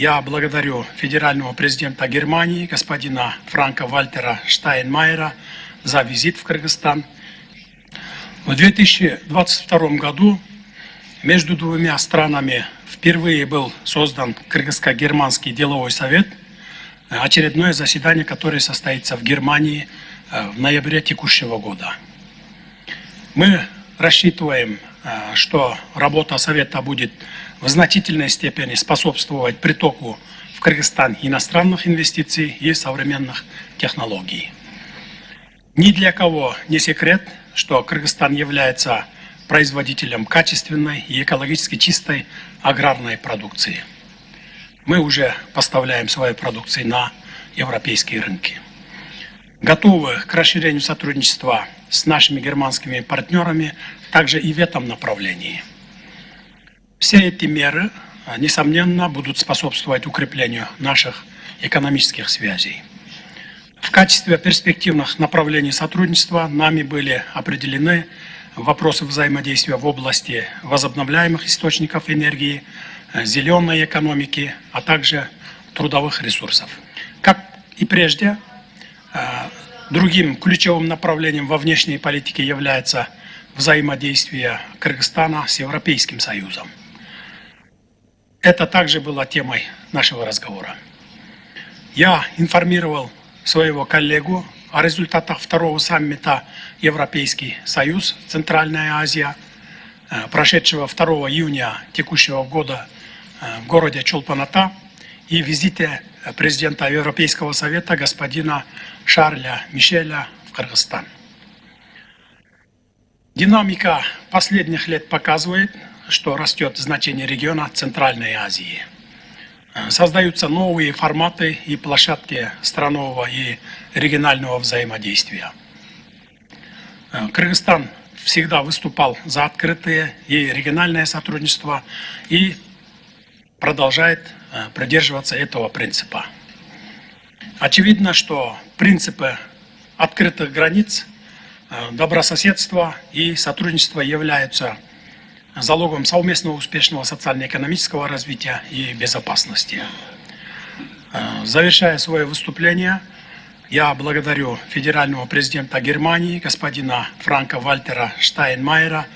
Я благодарю федерального президента Германии, господина Франка-Вальтера Штайнмайера, за визит в Кыргызстан. В 2022 году между двумя странами впервые был создан Кыргызско-Германский деловой совет, очередное заседание, которое состоится в Германии в ноябре текущего года. Мы рассчитываем, что работа совета будет в значительной степени способствовать притоку в Кыргызстан иностранных инвестиций и современных технологий. Ни для кого не секрет, что Кыргызстан является производителем качественной и экологически чистой аграрной продукции. Мы уже поставляем свою продукцию на европейские рынки. Готовы к расширению сотрудничества с нашими германскими партнерами также и в этом направлении. Все эти меры, несомненно, будут способствовать укреплению наших экономических связей. В качестве перспективных направлений сотрудничества нами были определены вопросы взаимодействия в области возобновляемых источников энергии, зеленой экономики, а также трудовых ресурсов. Как и прежде, другим ключевым направлением во внешней политике является взаимодействие Кыргызстана с Европейским Союзом. Это также было темой нашего разговора. Я информировал своего коллегу о результатах второго саммита Европейский Союз, Центральная Азия, прошедшего 2 июня текущего года в городе Чолпан-Ата, и визите президента Европейского Совета господина Шарля Мишеля в Кыргызстан. Динамика последних лет показывает, что растет значение региона Центральной Азии. Создаются новые форматы и площадки странового и регионального взаимодействия. Кыргызстан всегда выступал за открытое и региональное сотрудничество и продолжает придерживаться этого принципа. Очевидно, что принципы открытых границ, добрососедства и сотрудничества являются залогом совместного успешного социально-экономического развития и безопасности. Завершая свое выступление, я благодарю федерального президента Германии, господина Франка-Вальтера Штайнмайера,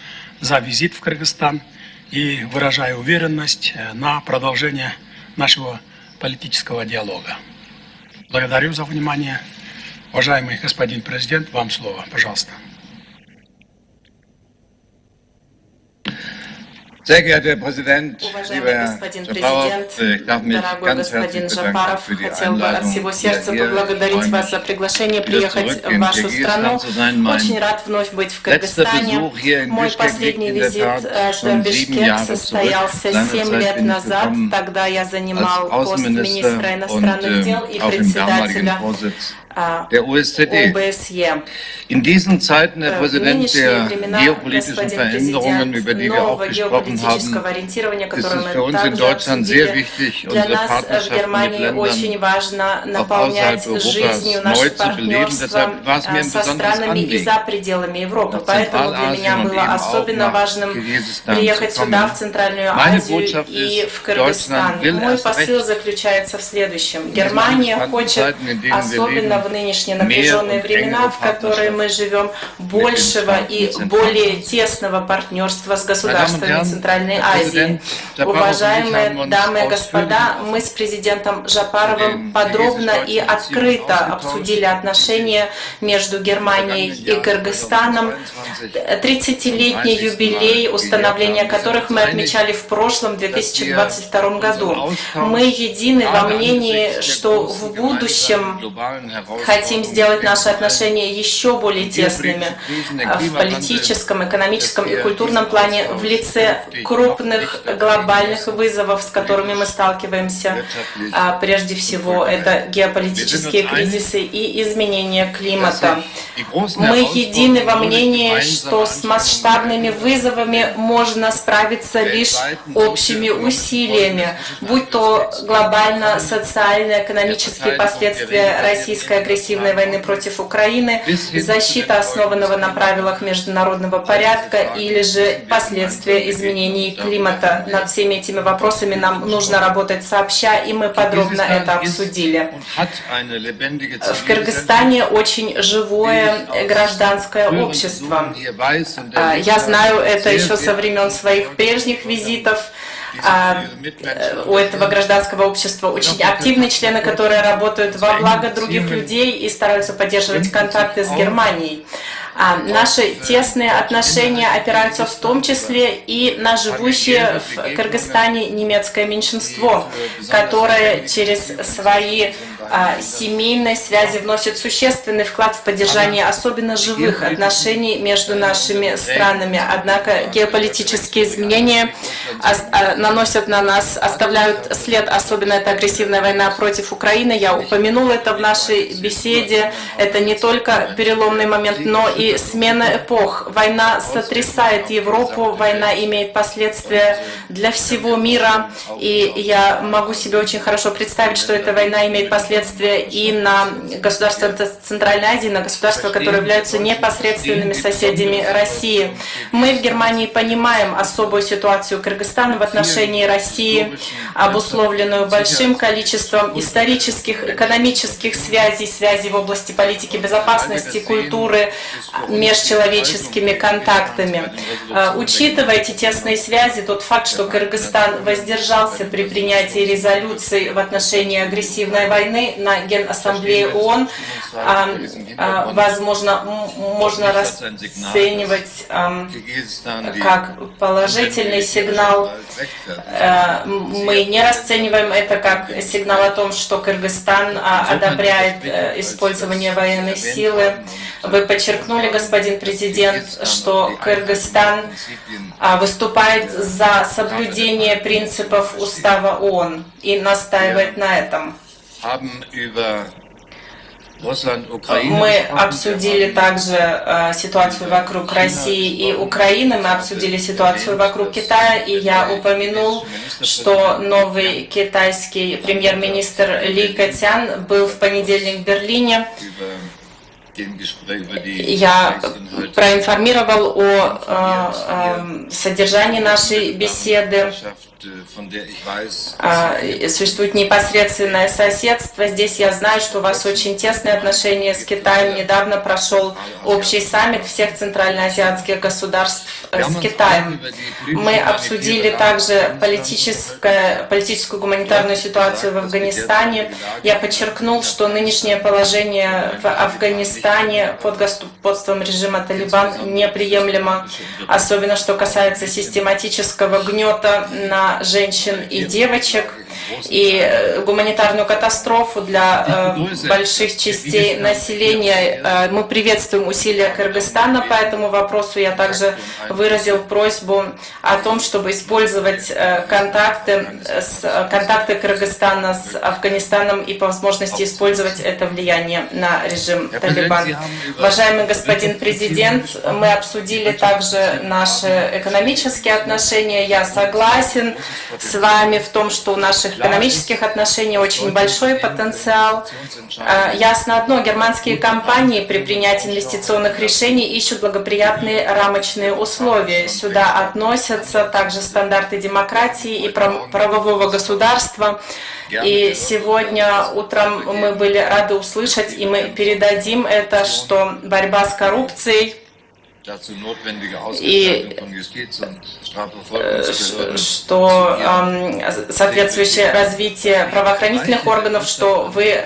за визит в Кыргызстан и выражаю уверенность на продолжение нашего политического диалога. Благодарю за внимание. Уважаемый господин президент, вам слово, пожалуйста. Sehr geehrter Herr Präsident, Уважаемый господин президент, дорогой господин Жапаров, хотел бы от всего сердца поблагодарить вас за приглашение приехать в вашу страну. Очень рад вновь быть в Кыргызстане. Мой последний визит в Бишкек состоялся 7 лет назад. Тогда я занимал пост министра иностранных дел и председателя der OSZE. In diesen Zeiten, Herr Präsident, der geopolitischen Veränderungen, über die wir auch gesprochen haben, ist es für uns in Deutschland sehr wichtig, unsere Partnerschaften mit Ländern auch außerhalb Europas neu zu beleben. Deshalb war es mir ein besonderes Anliegen, nach Zentralasien und eben auch nach Kirgisistan zu kommen. Meine Botschaft ist, Deutschland will erst recht Германия хочет, особенно в нынешние напряженные времена, в которые мы живем, большего и более тесного партнерства с государствами Центральной Азии. Уважаемые дамы и господа, мы с президентом Жапаровым подробно и открыто обсудили отношения между Германией и Кыргызстаном, 30-летний юбилей, установления которых мы отмечали в прошлом 2022 году. Мы едины во мнении, что в будущем хотим сделать наши отношения еще более тесными в политическом, экономическом и культурном плане в лице крупных глобальных вызовов, с которыми мы сталкиваемся. Прежде всего, это геополитические кризисы и изменения климата. Мы едины во мнении, что с масштабными вызовами можно справиться лишь общими усилиями, будь то глобально социально-экономические последствия российской агрессивной войны против Украины, защита основанного на правилах международного порядка или же последствия изменений климата. Над всеми этими вопросами нам нужно работать сообща, и мы подробно это обсудили. В Кыргызстане очень живое гражданское общество. Я знаю это еще со времен своих прежних визитов. У этого гражданского общества очень активные члены, которые работают во благо других людей и стараются поддерживать контакты с Германией. Наши тесные отношения опираются в том числе и на живущее в Кыргызстане немецкое меньшинство, которое через свои семейные связи вносит существенный вклад в поддержание особенно живых отношений между нашими странами. Однако геополитические изменения наносят на нас, оставляют след, особенно эта агрессивная война против Украины. Я упомянула это в нашей беседе. Это не только переломный момент, но и смена эпох. Война сотрясает Европу, война имеет последствия для всего мира. И я могу себе очень хорошо представить, что эта война имеет последствия и на государства Центральной Азии, на государства, которые являются непосредственными соседями России. Мы в Германии понимаем особую ситуацию Кыргызстана в отношении России, обусловленную большим количеством исторических, экономических связей, связей в области политики безопасности, культуры, межчеловеческими контактами. Учитывая эти тесные связи, тот факт, что Кыргызстан воздержался при принятии резолюций в отношении агрессивной войны на Генассамблее ООН, возможно, можно расценивать как положительный сигнал. Мы не расцениваем это как сигнал о том, что Кыргызстан одобряет использование военной силы. Вы подчеркнули, господин президент, что Кыргызстан выступает за соблюдение принципов Устава ООН и настаивает на этом. Мы обсудили также ситуацию вокруг России и Украины, мы обсудили ситуацию вокруг Китая, и я упомянул, что новый китайский премьер-министр Ли Кэцян был в понедельник в Берлине. Я проинформировал о содержании нашей беседы. Существует непосредственное соседство. Здесь я знаю, что у вас очень тесные отношения с Китаем. Недавно прошел общий саммит всех центральноазиатских государств с Китаем. Мы обсудили также политическую гуманитарную ситуацию в Афганистане. Я подчеркнул, что нынешнее положение в Афганистане под господством режима Талибан неприемлемо, особенно что касается систематического гнета на женщин и девочек, и гуманитарную катастрофу для больших частей населения. Мы приветствуем усилия Кыргызстана по этому вопросу. Я также выразил просьбу о том, чтобы использовать контакты Кыргызстана с Афганистаном и по возможности использовать это влияние на режим Талибан. Уважаемый господин президент, мы обсудили также наши экономические отношения. Я согласен с вами в том, что у наших экономических отношений очень большой потенциал. Ясно одно, германские компании при принятии инвестиционных решений ищут благоприятные рамочные условия. Сюда относятся также стандарты демократии и правового государства. И сегодня утром мы были рады услышать, и мы передадим это, что борьба с коррупцией и что соответствующее развитие правоохранительных органов, что вы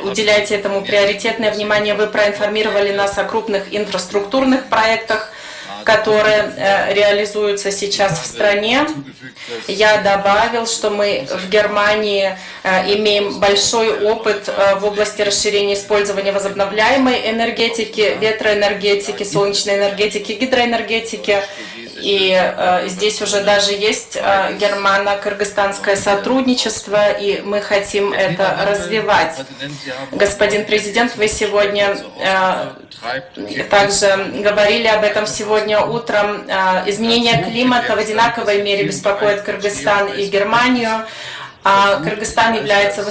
уделяете этому приоритетное внимание. Вы проинформировали нас о крупных инфраструктурных проектах, которые реализуются сейчас в стране. Я добавил, что мы в Германии имеем большой опыт в области расширения использования возобновляемой энергетики, ветроэнергетики, солнечной энергетики, гидроэнергетики. И здесь уже даже есть германо-кыргызстанское сотрудничество, и мы хотим это развивать. Господин президент, вы сегодня также говорили об этом сегодня утром. Изменение климата в одинаковой мере беспокоит Кыргызстан и Германию. Кыргызстан является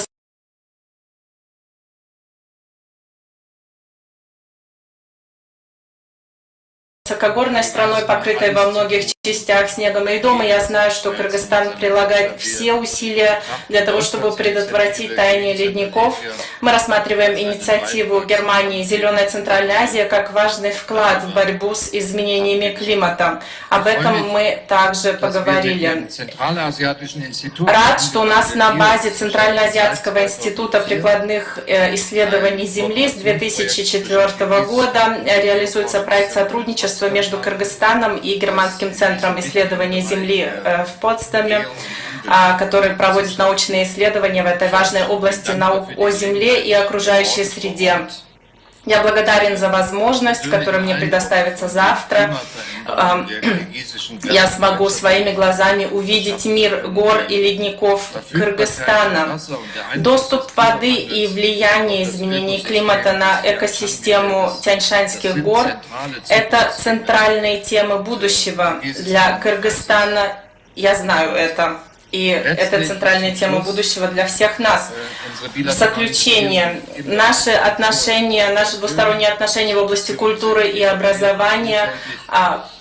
высокогорной страной, покрытой во многих частях снегом и льдом, и я знаю, что Кыргызстан прилагает все усилия для того, чтобы предотвратить таяние ледников. Мы рассматриваем инициативу Германии «Зеленая Центральная Азия» как важный вклад в борьбу с изменениями климата. Об этом мы также поговорили. Рад, что у нас на базе Центральноазиатского института прикладных исследований Земли с 2004 года реализуется проект сотрудничества между Кыргызстаном и Германским центром исследований Земли в Потсдаме, который проводит научные исследования в этой важной области наук о Земле и окружающей среде. Я благодарен за возможность, которая мне предоставится завтра. Я смогу своими глазами увидеть мир гор и ледников Кыргызстана. Доступ воды и влияние изменений климата на экосистему Тяньшанских гор – это центральные темы будущего для Кыргызстана. Я знаю это. И это центральная тема будущего для всех нас. В заключение, наши двусторонние отношения в области культуры и образования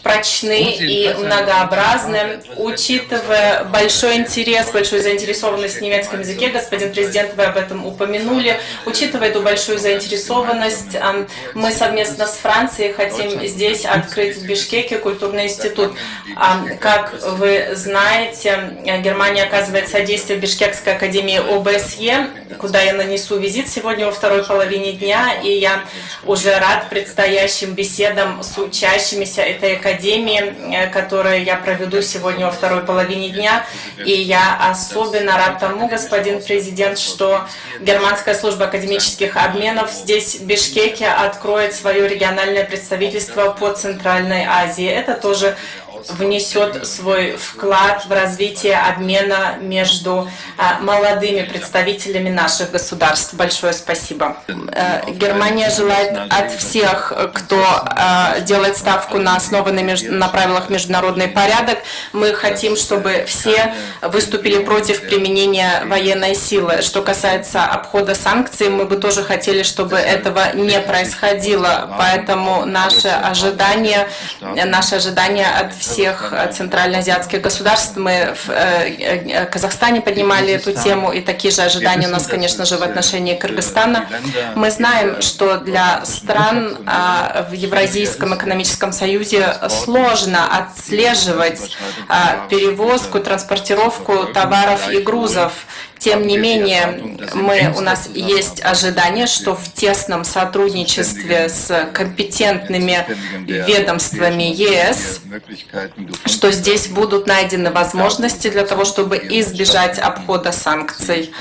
прочны и многообразны. Учитывая большой интерес, большую заинтересованность в немецком языке, господин президент, вы об этом упомянули, учитывая эту большую заинтересованность, мы совместно с Францией хотим здесь открыть в Бишкеке культурный институт. Как вы знаете, Германия оказывает содействие Бишкекской академии ОБСЕ, куда я нанесу визит сегодня во второй половине дня, и я уже рад предстоящим беседам с учащимися этой академии, которые я проведу сегодня во второй половине дня. И я особенно рад тому, господин президент, что Германская служба академических обменов здесь, в Бишкеке, откроет свое региональное представительство по Центральной Азии. Это тоже внесет свой вклад в развитие обмена между молодыми представителями наших государств. Большое спасибо. Германия желает от всех, кто делает ставку на основанный на правилах международный порядок. Мы хотим, чтобы все выступили против применения военной силы. Что касается обхода санкций, мы бы тоже хотели, чтобы этого не происходило. Поэтому наши ожидания от всех центральноазиатских государств. Мы в Казахстане поднимали эту тему, и такие же ожидания у нас, конечно же, в отношении Кыргызстана. Мы знаем, что для стран в Евразийском экономическом союзе сложно отслеживать перевозку, транспортировку товаров и грузов. Тем не менее, у нас есть ожидание, что в тесном сотрудничестве с компетентными ведомствами ЕС, что здесь будут найдены возможности для того, чтобы избежать обхода санкций.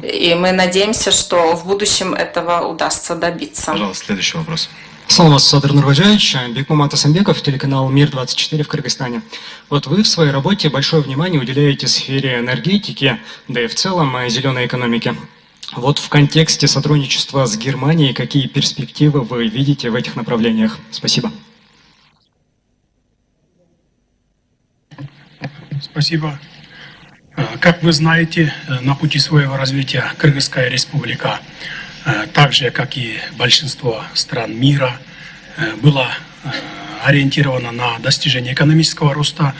И мы надеемся, что в будущем этого удастся добиться. Пожалуйста, следующий вопрос. Слово Садыр Нурбаджаевич, Бекмамат Асамбеков, телеканал «Мир-24» в Кыргызстане. Вот вы в своей работе большое внимание уделяете сфере энергетики, да и в целом зеленой экономике. Вот в контексте сотрудничества с Германией, какие перспективы вы видите в этих направлениях? Спасибо. Спасибо. Как вы знаете, на пути своего развития Кыргызская республика, так же, как и большинство стран мира, была ориентирована на достижение экономического роста,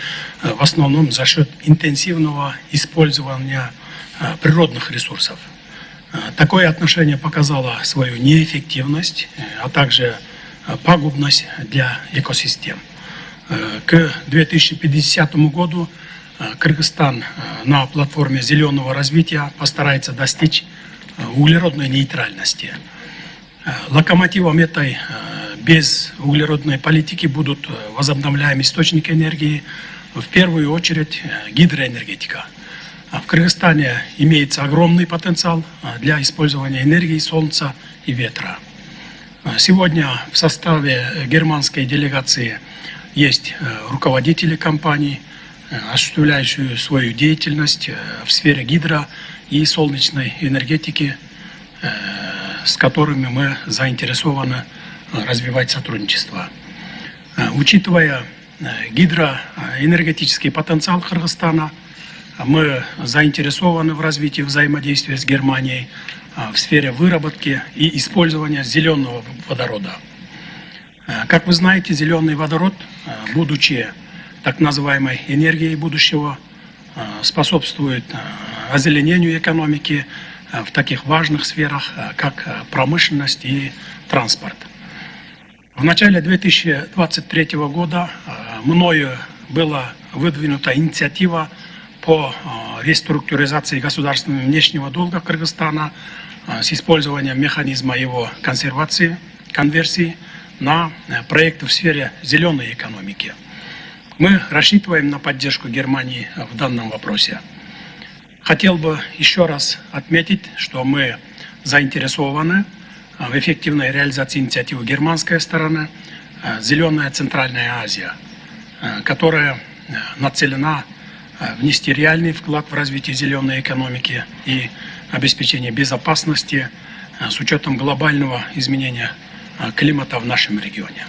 в основном за счет интенсивного использования природных ресурсов. Такое отношение показало свою неэффективность, а также пагубность для экосистем. К 2050 году Кыргызстан на платформе зеленого развития постарается достичь углеродной нейтральности. Локомотивом этой безуглеродной политики будут возобновляемые источники энергии, в первую очередь гидроэнергетика. В Кыргызстане имеется огромный потенциал для использования энергии солнца и ветра. Сегодня в составе германской делегации есть руководители компаний, осуществляющие свою деятельность в сфере гидро- и солнечной энергетики, с которыми мы заинтересованы развивать сотрудничество. Учитывая гидроэнергетический потенциал Кыргызстана, мы заинтересованы в развитии взаимодействия с Германией в сфере выработки и использования зеленого водорода. Как вы знаете, зеленый водород, будучи так называемой энергией будущего, способствует озеленению экономики в таких важных сферах, как промышленность и транспорт. В начале 2023 года мною была выдвинута инициатива по реструктуризации государственного внешнего долга Кыргызстана с использованием механизма его конверсии на проекты в сфере зеленой экономики. Мы рассчитываем на поддержку Германии в данном вопросе. Хотел бы еще раз отметить, что мы заинтересованы в эффективной реализации инициативы германской стороны «Зеленая Центральная Азия», которая нацелена внести реальный вклад в развитие зеленой экономики и обеспечение безопасности с учетом глобального изменения климата в нашем регионе.